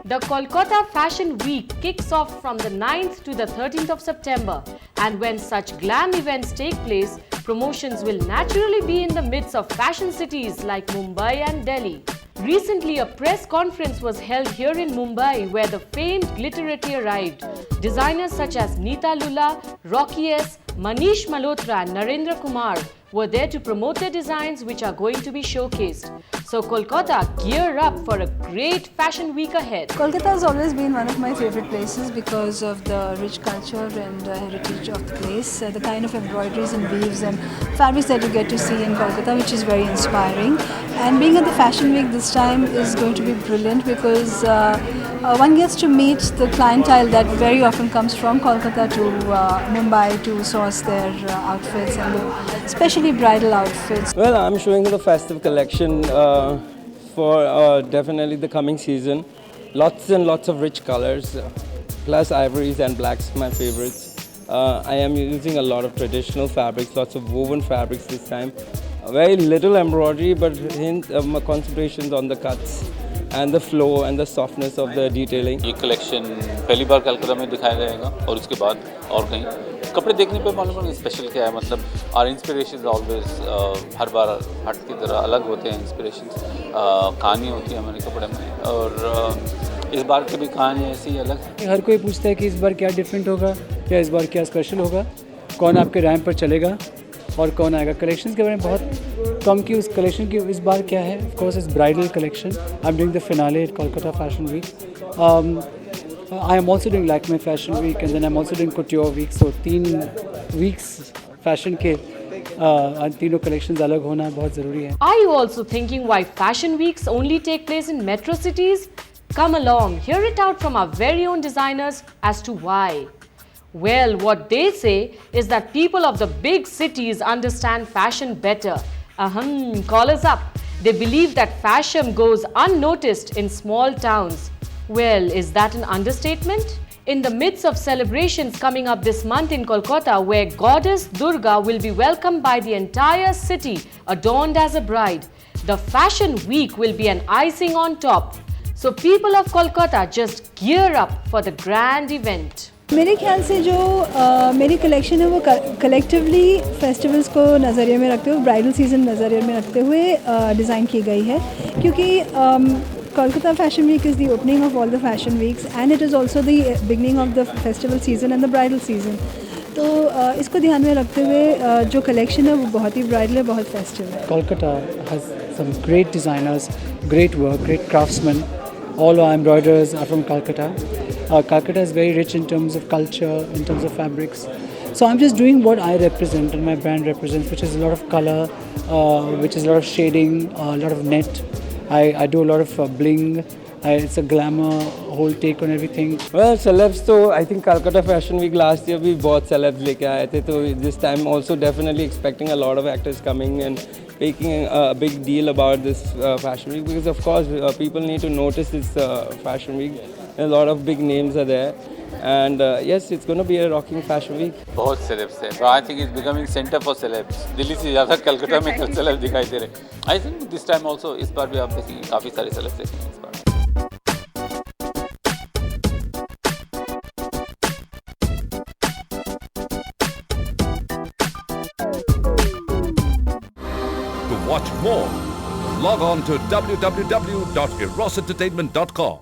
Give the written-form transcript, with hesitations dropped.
The Kolkata Fashion Week kicks off from the 9th to the 13th of September, and when such glam events take place, promotions will naturally be in the midst of fashion cities like Mumbai and Delhi. Recently, a press conference was held here in Mumbai where the famed glitterati arrived. Designers such as Neeta Lulla, Rocky S, Manish Malhotra and Narendra Kumar were there to promote their designs which are going to be showcased. So Kolkata, gear up for a great fashion week ahead. Kolkata has always been one of my favorite places because of the rich culture and heritage of the place, the kind of embroideries and weaves and fabrics that you get to see in Kolkata, which is very inspiring. And being at the Fashion Week this time is going to be brilliant because one gets to meet the clientele that very often comes from Kolkata to Mumbai to source their outfits, and especially bridal outfits. Well, I'm showing the festive collection for definitely the coming season. Lots and lots of rich colors, plus ivories and blacks, my favorites. I am using a lot of traditional fabrics, lots of woven fabrics this time. Very little embroidery, but concentrations on the cuts and the flow and the softness of the detailing. ये collection पहली बार कलकत्ता में दिखाया जाएगा और उसके बाद और कहीं कपड़े देखने पे मालूम पड़ेगा स्पेशल क्या है. मतलब आर इंस्पिरेशन ऑलवेज हर बार हट की तरह अलग होते हैं. इंस्पिरेशन कहानी होती है हमारे कपड़े में और इस बार की भी कहानी ऐसी ही अलग है. हर कोई पूछता है कि इस बार क्या डिफरेंट होगा या इस बार क्या स्पेशल होगा, कौन आपके रैंप पर चलेगा और कौन आएगा. कलेक्शंस के बारे में बहुत कम की उस कलेक्शन की इस बार क्या है. Of course is bridal collection. I am doing the finale at Kolkata fashion week. I am also doing Lakme fashion week and then I am also doing couture week. So 3 weeks fashion के तीनों collections अलग होना बहुत ज़रूरी है. Are you also thinking why fashion weeks only take place in metro cities? Come along, hear it out from our very own designers as to why. Well, what they say is that people of the big cities understand fashion better. Call us up. They believe that fashion goes unnoticed in small towns. Well, is that an understatement? In the midst of celebrations coming up this month in Kolkata, where goddess Durga will be welcomed by the entire city adorned as a bride, the fashion week will be an icing on top. So people of Kolkata just gear up for the grand event. मेरे ख्याल से जो मेरी collection है वो collectively festivals को नज़रिए में रखते हुए, ब्राइडल सीज़न नज़रिए में रखते हुए डिज़ाइन की गई है, क्योंकि Kolkata Fashion Week is the opening of all the fashion weeks and it is also the beginning of the festival season and the bridal season. तो इसको ध्यान में रखते हुए जो कलेक्शन है वो बहुत ही ब्राइडल है, बहुत फेस्टिव है. Kolkata has some great designers, great work, great craftsmen. All our embroiderers are from Calcutta. Calcutta is very rich in terms of culture, in terms of fabrics. So I'm just doing what I represent and my brand represents, which is a lot of color, which is a lot of shading, a lot of net. I do a lot of bling. It's a glamour whole take on everything. Well, celebs तो I think Calcutta Fashion Week last year भी बहुत celebs लेके आए थे, तो this time also definitely expecting a lot of actors coming and making a big deal about this fashion week, because of course people need to notice this fashion week. A lot of big names are there and yes, it's going to be a rocking fashion week. बहुत celebs है. I think it's becoming center for celebs. Delhi से ज़्यादा कलकत्ता में celebs दिखाई दे रहे. I think this time also इस बार भी आप देखेंगे काफ़ी सारे सेलेब्स देखेंगे इस बार. To watch more, log on to www.erosentertainment.com.